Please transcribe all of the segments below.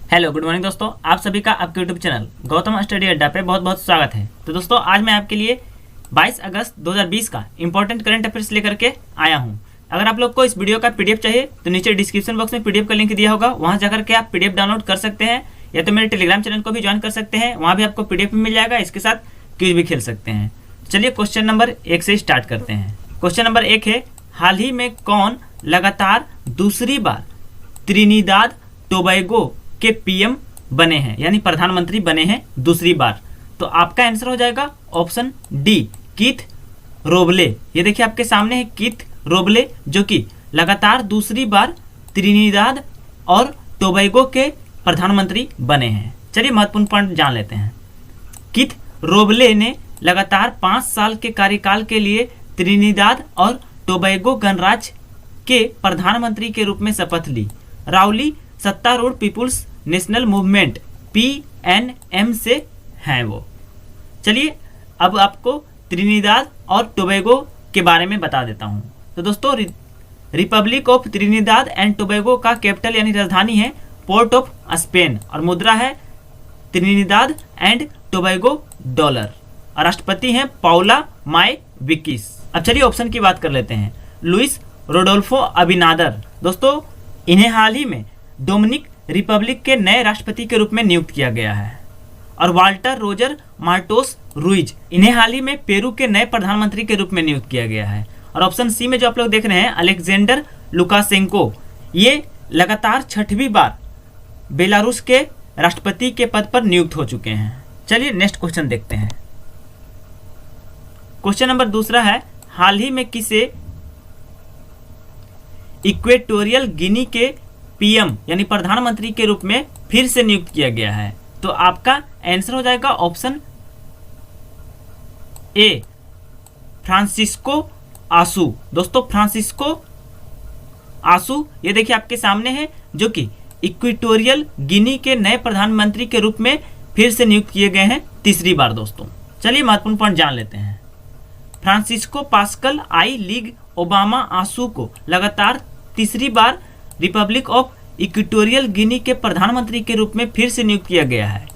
Hello good morning दोस्तों, आप सभी का आपके यूट्यूब चैनल गौतम स्टडी अड्डा पे बहुत बहुत स्वागत है। तो दोस्तों आज मैं आपके लिए 22 अगस्त 2020 का इंपॉर्टेंट करंट अफेयर्स लेकर के आया हूं। अगर आप लोग को इस वीडियो का पीडीएफ चाहिए तो नीचे डिस्क्रिप्शन बॉक्स में पीडीएफ का लिंक दिया होगा, वहां जाकर के आप पीडीएफ डाउनलोड कर सकते हैं, या तो मेरे टेलीग्राम चैनल को भी ज्वाइन कर सकते हैं, वहाँ भी आपको पीडीएफ मिल जाएगा। इसके साथ क्विज भी खेल सकते हैं। चलिए क्वेश्चन नंबर 1 से स्टार्ट करते हैं। क्वेश्चन नंबर 1 है, हाल ही में कौन लगातार दूसरी बार त्रिनिदाद टोबैगो के पीएम बने हैं, यानी प्रधानमंत्री बने हैं दूसरी बार? तो आपका आंसर हो जाएगा ऑप्शन डी, कीथ रोबले। ये देखिए आपके सामने है कीथ रोबले, जो कि लगातार दूसरी बार त्रिनिदाद और टोबैगो के प्रधानमंत्री बने हैं। चलिए महत्वपूर्ण पॉइंट जान लेते हैं। कीथ रोबले ने लगातार 5 साल के कार्यकाल के लिए त्रिनिदाद और टोबैगो गणराज्य के प्रधानमंत्री के रूप में शपथ ली। राउली सत्तारूढ़ पीपुल्स नेशनल मूवमेंट PNM से हैं वो। चलिए अब आपको त्रिनिदाद और टोबैगो के बारे में बता देता हूं। तो दोस्तों Republic of Trinidad and Tobago का कैपिटल यानी राजधानी है पोर्ट ऑफ स्पेन और मुद्रा है त्रिनिदाद एंड टोबैगो डॉलर और राष्ट्रपति हैं पाउला माय विकिस। अब चलिए ऑप्शन की बात कर लेते हैं। लुइस रोडोल्फो अबिनादर, दोस्तों इन्हें हाल ही में डोमिनिक रिपब्लिक के नए राष्ट्रपति के रूप में नियुक्त किया गया है। और वाल्टर रोजर मार्टोस रुइज, इन्हें हाल ही में पेरू के नए प्रधानमंत्री के रूप में नियुक्त किया गया है। और ऑप्शन सी में जो आप लोग देख रहे हैं अलेक्जेंडर लुकाशेंको, ये लगातार 6वीं बार बेलारूस के राष्ट्रपति के पद पर नियुक्त हो चुके हैं। चलिए नेक्स्ट क्वेश्चन देखते हैं। क्वेश्चन नंबर 2 है, हाल ही में किसे इक्वेटोरियल गिनी के पीएम यानी प्रधानमंत्री के रूप में फिर से नियुक्त किया गया है? तो आपका आंसर हो जाएगा ऑप्शन ए, फ्रांसिस्को आसू। दोस्तों फ्रांसिस्को आसू ये देखिए आपके सामने है, जो कि इक्वेटोरियल गिनी के नए प्रधानमंत्री के रूप में फिर से नियुक्त किए गए हैं 3री बार। दोस्तों चलिए महत्वपूर्ण पॉइंट जान लेते हैं। फ्रांसिस्को पास्कल आई लीग ओबामा आसू को लगातार 3री बार रिपब्लिक ऑफ इक्वेटोरियल गिनी के प्रधानमंत्री के रूप में फिर से नियुक्त किया गया है।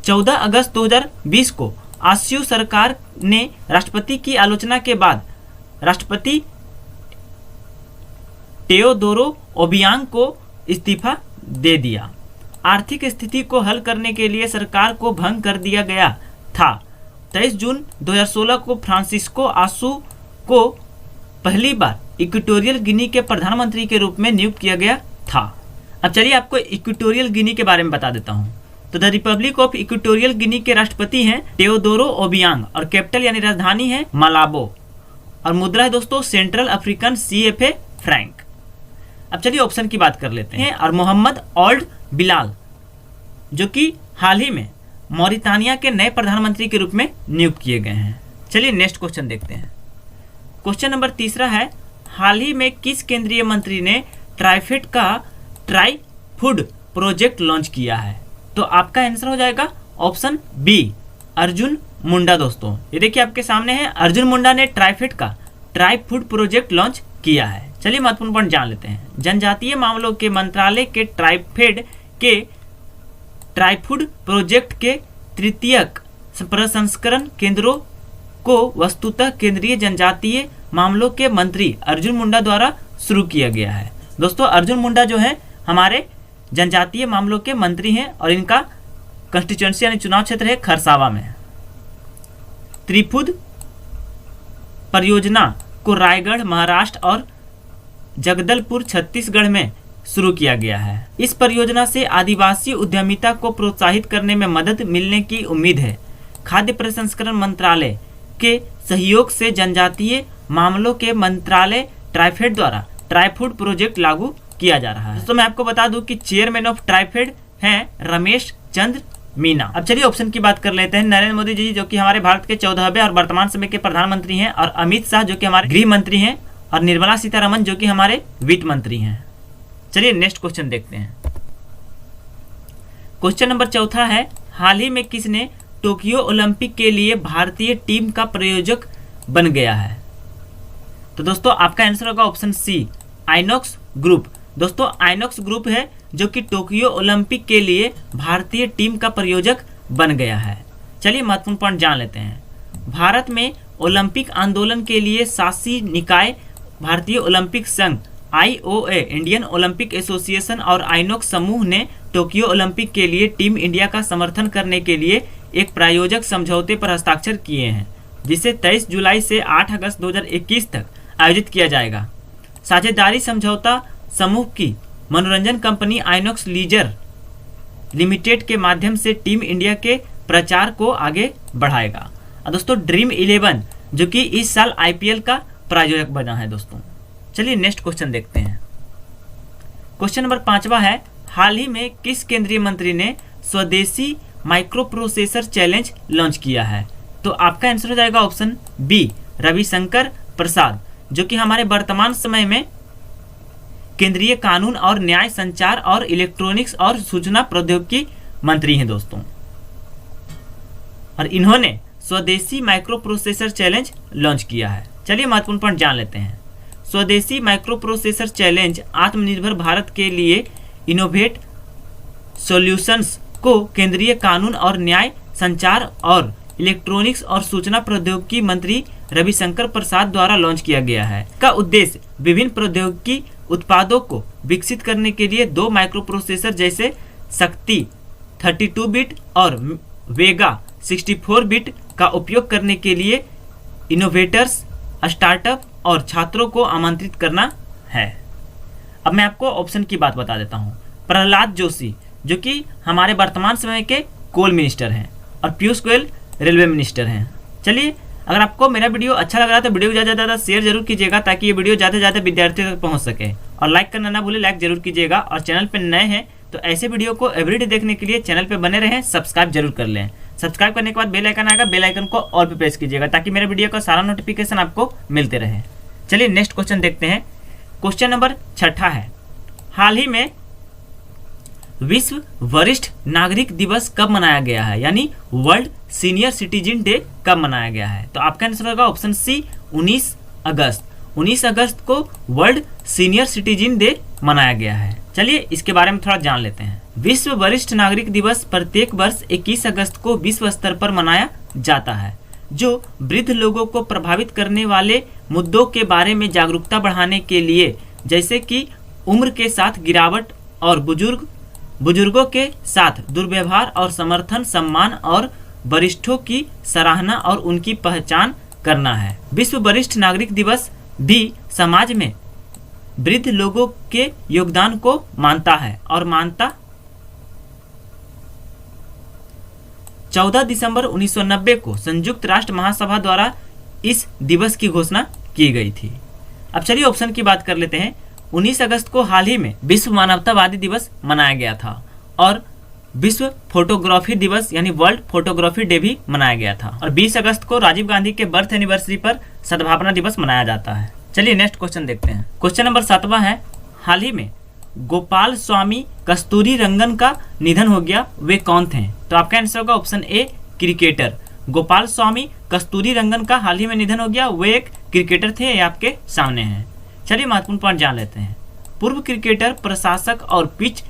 14 अगस्त 2020 को आसू सरकार ने राष्ट्रपति की आलोचना के बाद राष्ट्रपति टेओदोरो ओबियांग को इस्तीफा दे दिया। आर्थिक स्थिति को हल करने के लिए सरकार को भंग कर दिया गया था। 23 जून 2016 को फ्रांसिस्को आसू को पहली बार इक्वेटोरियल गिनी के प्रधानमंत्री के रूप में नियुक्त किया गया था। अब चलिए आपको इक्वेटोरियल गिनी के बारे में बता देता हूं। तो the Republic of Equatorial Guinea के राष्ट्रपति हैं टेओदोरो ओबियांग और कैपिटल यानी राजधानी है मालाबो और मुद्रा है दोस्तों सेंट्रल अफ्रीकन CFA फ्रैंक। अब चलिए ऑप्शन की बात कर लेते हैं। और मोहम्मद ओल्ड बिलाल, जो कि हाल ही में मॉरिटानिया के नए प्रधानमंत्री के रूप में नियुक्त किए गए हैं। चलिए नेक्स्ट क्वेश्चन देखते हैं। क्वेश्चन नंबर 3 है, हाल ही में किस केंद्रीय मंत्री ने ट्राइफेड का ट्राई फूड प्रोजेक्ट लॉन्च किया है? तो आपका आंसर हो जाएगा ऑप्शन बी, अर्जुन मुंडा। दोस्तों ये देखिए आपके सामने है, अर्जुन मुंडा ने ट्राइफेड का ट्राई फूड प्रोजेक्ट लॉन्च किया है। चलिए महत्वपूर्ण पॉइंट जान लेते हैं। जनजातीय मामलों के मंत्रालय के ट्राइफेड के ट्राई फूड प्रोजेक्ट के तृतीयक प्रसंस्करण केंद्रों को वस्तुतः केंद्रीय जनजातीय मामलों के मंत्री अर्जुन मुंडा द्वारा शुरू किया गया है। दोस्तों अर्जुन मुंडा जो है हमारे जनजातीय मामलों के मंत्री हैं और इनका कंस्टिट्यूएंसी यानी चुनाव क्षेत्र है खरसावा में। त्रिफुद परियोजना को रायगढ़ महाराष्ट्र और जगदलपुर छत्तीसगढ़ में शुरू किया गया है। इस परियोजना से आदिवासी उद्यमिता को प्रोत्साहित करने में मदद मिलने की उम्मीद है। खाद्य प्रसंस्करण मंत्रालय के सहयोग से जनजातीय मामलों के मंत्रालय ट्राइफेड द्वारा ट्राइफूड प्रोजेक्ट लागू किया जा रहा है। दोस्तों मैं आपको बता दूं कि चेयरमैन ऑफ ट्राइफेड हैं रमेश चंद्र मीना। अब चलिए ऑप्शन की बात कर लेते हैं। नरेंद्र मोदी जी जो कि हमारे भारत के 14वें और वर्तमान समय के प्रधानमंत्री हैं, और अमित शाह जो कि हमारे गृह मंत्री हैं, और निर्मला सीतारमन जो कि हमारे वित्त मंत्री हैं। चलिए नेक्स्ट क्वेश्चन देखते हैं। क्वेश्चन नंबर 4 है, हाल ही में किसने टोक्यो ओलंपिक के लिए भारतीय टीम का प्रायोजक बन गया है? तो दोस्तों आपका आंसर होगा ऑप्शन सी, आइनॉक्स ग्रुप। दोस्तों आइनॉक्स ग्रुप है जो कि टोक्यो ओलंपिक के लिए भारतीय टीम का प्रायोजक बन गया है। चलिए महत्वपूर्ण पॉइंट जान लेते हैं। भारत में ओलंपिक आंदोलन के लिए शासी निकाय भारतीय ओलंपिक संघ IOA इंडियन ओलंपिक एसोसिएशन और आइनॉक्स समूह ने टोक्यो ओलंपिक के लिए टीम इंडिया का समर्थन करने के लिए एक प्रायोजक समझौते पर हस्ताक्षर किए हैं, जिसे 23 जुलाई से 8 अगस्त 2021 तक आयोजित किया जाएगा। साझेदारी समझौता समूह की मनोरंजन कंपनी आइनॉक्स लीजर लिमिटेड के माध्यम से टीम इंडिया के प्रचार को आगे बढ़ाएगा। और दोस्तों ड्रीम 11 जो कि इस साल IPL का प्रायोजक बना है। दोस्तों चलिए नेक्स्ट क्वेश्चन देखते हैं। क्वेश्चन नंबर 5वां है, हाल ही में किस केंद्रीय मंत्री ने स्वदेशी माइक्रो प्रोसेसर चैलेंज लॉन्च किया है? तो आपका आंसर हो जाएगा ऑप्शन बी, रविशंकर प्रसाद, जो कि हमारे वर्तमान समय में केंद्रीय कानून और न्याय, संचार और इलेक्ट्रॉनिक्स और सूचना प्रौद्योगिकी मंत्री हैं दोस्तों। और इन्होंने स्वदेशी माइक्रो प्रोसेसर चैलेंज लॉन्च किया है। चलिए महत्वपूर्ण पॉइंट जान लेते हैं। स्वदेशी माइक्रो प्रोसेसर चैलेंज आत्मनिर्भर भारत के लिए इनोवेट सॉल्यूशंस को केंद्रीय कानून और न्याय, संचार और इलेक्ट्रॉनिक्स और सूचना प्रौद्योगिकी मंत्री रविशंकर प्रसाद द्वारा लॉन्च किया गया है। का उद्देश्य विभिन्न प्रौद्योगिकी उत्पादों को विकसित करने के लिए 2 माइक्रो प्रोसेसर जैसे शक्ति 32 बिट और वेगा 64 बिट का उपयोग करने के लिए इनोवेटर्स, स्टार्टअप और छात्रों को आमंत्रित करना है। अब मैं आपको ऑप्शन की बात बता देता हूँ। प्रहलाद जोशी जो कि हमारे वर्तमान समय के कोल मिनिस्टर हैं और पीयूष गोयल रेलवे मिनिस्टर हैं। चलिए अगर आपको मेरा वीडियो अच्छा लग रहा है तो वीडियो को ज़्यादा से ज़्यादा शेयर जरूर कीजिएगा ताकि ये वीडियो ज़्यादा से ज़्यादा विद्यार्थियों तक पहुँच सके। और लाइक करना ना भूले, लाइक जरूर कीजिएगा। और चैनल पर नए हैं तो ऐसे वीडियो को एवरीडे देखने के लिए चैनल पर बने रहें, सब्सक्राइब जरूर कर लें। सब्सक्राइब करने के बाद बेल आइकन आएगा, बेल आइकन को ऑल पे प्रेस कीजिएगा ताकि मेरे वीडियो का सारा नोटिफिकेशन आपको मिलते रहे। चलिए नेक्स्ट क्वेश्चन देखते हैं। क्वेश्चन नंबर 6 है, हाल ही में विश्व वरिष्ठ नागरिक दिवस कब मनाया गया है? यानी वर्ल्ड सीनियर सिटीजन डे कब मनाया गया है? तो आपका आंसर होगा ऑप्शन सी, 19 अगस्त। 19 अगस्त को वर्ल्ड सीनियर सिटीजन डे मनाया गया है। चलिए इसके बारे में थोड़ा जान लेते हैं। विश्व वरिष्ठ नागरिक दिवस प्रत्येक वर्ष 21 अगस्त को विश्व स्तर पर मनाया जाता है, जो वृद्ध लोगों को प्रभावित करने वाले मुद्दों के बारे में जागरूकता बढ़ाने के लिए, जैसे कि उम्र के साथ गिरावट और बुजुर्गों के साथ दुर्व्यवहार और समर्थन, सम्मान और वरिष्ठों की सराहना और उनकी पहचान करना है। विश्व वरिष्ठ नागरिक दिवस भी समाज में वृद्ध लोगों के योगदान को मानता है और 14 दिसंबर 1990 को संयुक्त राष्ट्र महासभा द्वारा इस दिवस की घोषणा की गई थी। अब चलिए ऑप्शन की बात कर लेते हैं। 19 अगस्त को हाल ही में विश्व मानवतावादी दिवस मनाया गया था और विश्व फोटोग्राफी दिवस यानी वर्ल्ड फोटोग्राफी डे भी मनाया गया था। और 20 अगस्त को राजीव गांधी के बर्थ एनिवर्सरी पर सद्भावना दिवस मनाया जाता है। चलिए नेक्स्ट क्वेश्चन देखते हैं। क्वेश्चन नंबर 7 है, हाल ही में गोपाल स्वामी कस्तूरी रंगन का निधन हो गया, वे कौन थे? तो आपका आंसर होगा option A, cricketer. Gopal Swami कस्तूरी रंगन का हाल ही में निधन हो गया, वे एक क्रिकेटर थे, ये आपके सामने हैं। चलिए महत्वपूर्ण पॉइंट जान लेते हैं। पूर्व क्रिकेटर, प्रशासक और पिच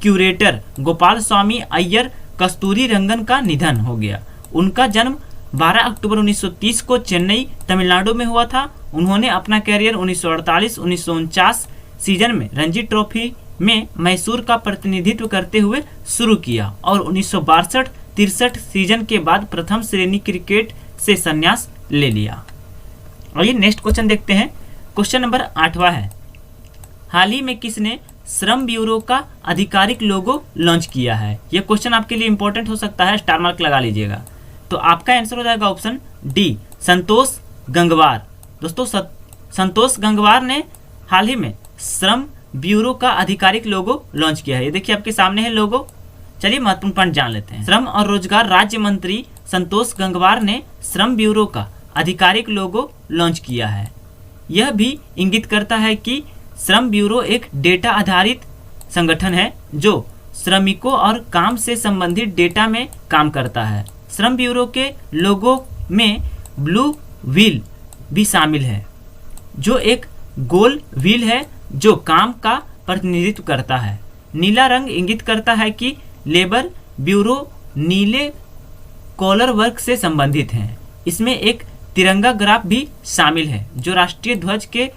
क्यूरेटर गोपाल स्वामी अय्यर कस्तूरी रंगन का निधन हो गया। उनका जन्म 12 अक्टूबर 1930 को चेन्नई, तमिलनाडु में हुआ था। उन्होंने अपना कैरियर 1948-1949 सीजन में रणजी ट्रॉफी में मैसूर का प्रतिनिधित्व करते हुए शुरू किया और 1962-63 सीजन के बाद प्रथम श्रेणी क्रिकेट से संन्यास ले लिया। आइए नेक्स्ट क्वेश्चन देखते हैं। क्वेश्चन नंबर 8 है, हाल ही में किसने श्रम ब्यूरो का आधिकारिक लोगो लॉन्च किया है? यह क्वेश्चन आपके लिए इंपॉर्टेंट हो सकता है, स्टार मार्क लगा लीजिएगा। तो आपका आंसर हो जाएगा ऑप्शन डी, संतोष गंगवार। दोस्तों संतोष गंगवार ने हाल ही में श्रम ब्यूरो का आधिकारिक लोगो लॉन्च किया है। ये देखिए आपके सामने है लोगो। चलिए महत्वपूर्ण पॉइंट जान लेते हैं। श्रम और रोजगार राज्य मंत्री संतोष गंगवार ने श्रम ब्यूरो का आधिकारिक लोगो लॉन्च किया है। यह भी इंगित करता है कि श्रम ब्यूरो एक डेटा आधारित संगठन है जो श्रमिकों और काम से संबंधित डेटा में काम करता है। श्रम ब्यूरो के लोगो में ब्लू व्हील भी शामिल है, जो एक गोल व्हील है जो काम का प्रतिनिधित्व करता है। नीला रंग इंगित करता है कि लेबर ब्यूरो नीले कॉलर वर्क से संबंधित हैं। इसमें एक तिरंगा ग्राफ भी शामिल है जो राष्ट्रीय ध्वज के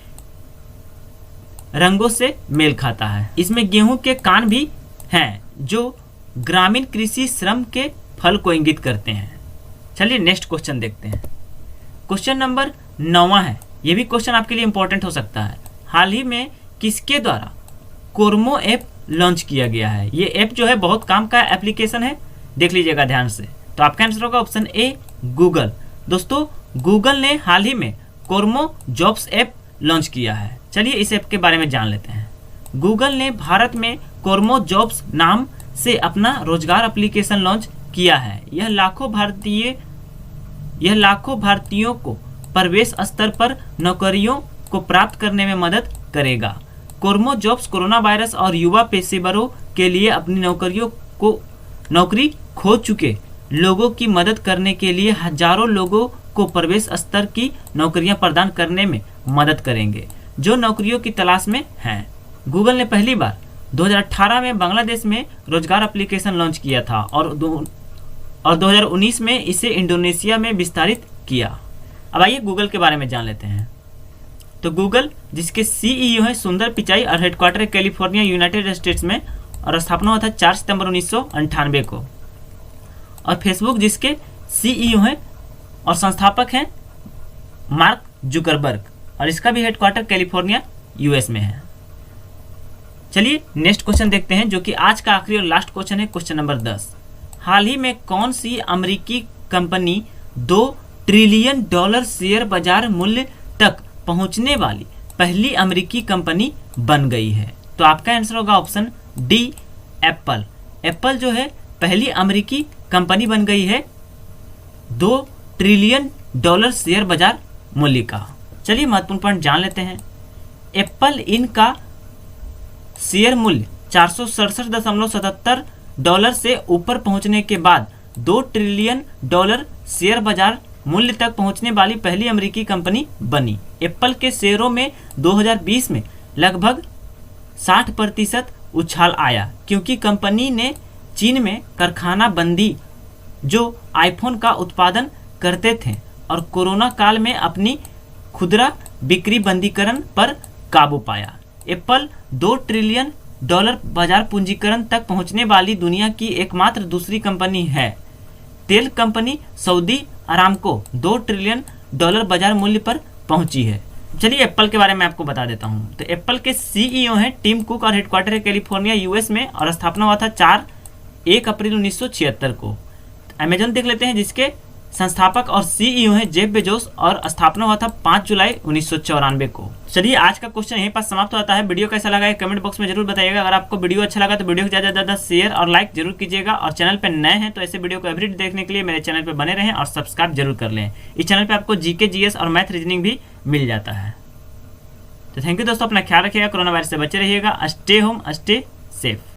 रंगों से मेल खाता है। इसमें गेहूं के कान भी हैं जो ग्रामीण कृषि श्रम के फल को इंगित करते हैं। चलिए नेक्स्ट क्वेश्चन देखते हैं। क्वेश्चन नंबर 9 है। ये भी क्वेश्चन आपके लिए इंपॉर्टेंट हो सकता है। हाल ही में किसके द्वारा कोरमो ऐप लॉन्च किया गया है? ये ऐप जो है बहुत काम का एप्लीकेशन है, देख लीजिएगा ध्यान से। तो आपका आंसर होगा ऑप्शन ए गूगल। दोस्तों गूगल ने हाल ही में कोरमो जॉब्स ऐप लॉन्च किया है। चलिए इस ऐप के बारे में जान लेते हैं। गूगल ने भारत में कोरमो जॉब्स नाम से अपना रोजगार एप्लीकेशन लॉन्च किया है। यह लाखों भारतीयों को प्रवेश स्तर पर नौकरियों को प्राप्त करने में मदद करेगा। कोरमो जॉब्स कोरोना वायरस और युवा पेशेवरों के लिए अपनी नौकरी खो चुके लोगों की मदद करने के लिए हजारों लोगों को प्रवेश स्तर की नौकरियां प्रदान करने में मदद करेंगे जो नौकरियों की तलाश में हैं। गूगल ने पहली बार 2018 में बांग्लादेश में रोजगार एप्लीकेशन लॉन्च किया था और 2019 में इसे इंडोनेशिया में विस्तारित किया। अब आइए गूगल के बारे में जान लेते हैं। तो गूगल जिसके सीईओ हैं सुंदर पिचाई और हेडक्वार्टर है कैलिफोर्निया यूनाइटेड स्टेट्स में और स्थापना हुआ था 4 सितंबर 1998 को। और फेसबुक जिसके सीईओ हैं और संस्थापक हैं मार्क जुकरबर्ग और इसका भी हेडक्वार्टर कैलिफोर्निया यूएस में है। चलिए नेक्स्ट क्वेश्चन देखते हैं जो कि आज का आखिरी और लास्ट क्वेश्चन है, क्वेश्चन नंबर 10। हाल ही में कौन सी अमेरिकी कंपनी $2 ट्रिलियन शेयर बाजार मूल्य तक पहुंचने वाली पहली अमेरिकी कंपनी बन गई है? तो आपका आंसर होगा ऑप्शन डी एप्पल। एप्पल जो है पहली अमेरिकी कंपनी बन गई है $2 ट्रिलियन शेयर बाजार मूल्य का। चलिए महत्वपूर्ण पॉइंट जान लेते हैं। एप्पल इनका शेयर मूल्य $467.77 से ऊपर पहुंचने के बाद $2 ट्रिलियन शेयर बाजार मूल्य तक पहुंचने वाली पहली अमेरिकी कंपनी बनी। एप्पल के शेयरों में 2020 में लगभग 60% उछाल आया क्योंकि कंपनी ने चीन में कारखाना बंदी जो आईफोन का उत्पादन करते थे और कोरोना काल में अपनी खुदरा बिक्री बंदीकरण पर काबू पाया। एप्पल $2 ट्रिलियन बाजार पूंजीकरण तक पहुंचने वाली दुनिया की एकमात्र दूसरी कंपनी है। तेल कंपनी सऊदी अरामको $2 ट्रिलियन बाजार मूल्य पर पहुंची है। चलिए एप्पल के बारे में आपको बता देता हूं। तो एप्पल के सीईओ हैं टिम कुक और हेडक्वार्टर है कैलिफोर्निया यूएस में और स्थापना हुआ था 1 अप्रैल 1976 को। अमेजन देख लेते हैं जिसके संस्थापक और सीईओ हैं जेफ बेजोस और स्थापना हुआ था 5 जुलाई 1994 को। चलिए आज का क्वेश्चन यहीं पर समाप्त होता है। वीडियो कैसा लगा है कमेंट बॉक्स में जरूर बताइएगा। अगर आपको वीडियो अच्छा लगा तो वीडियो को ज़्यादा से ज़्यादा शेयर और लाइक जरूर कीजिएगा और चैनल पर नए हैं तो ऐसे वीडियो को एवरीडे देखने के लिए मेरे चैनल पर बने रहें और सब्सक्राइब जरूर कर लें। इस चैनल पर आपको जीके जीएस और मैथ रीजनिंग भी मिल जाता है। तो थैंक यू दोस्तों, अपना ख्याल रखिएगा, कोरोना वायरस से बचे रहिएगा। Stay home stay safe.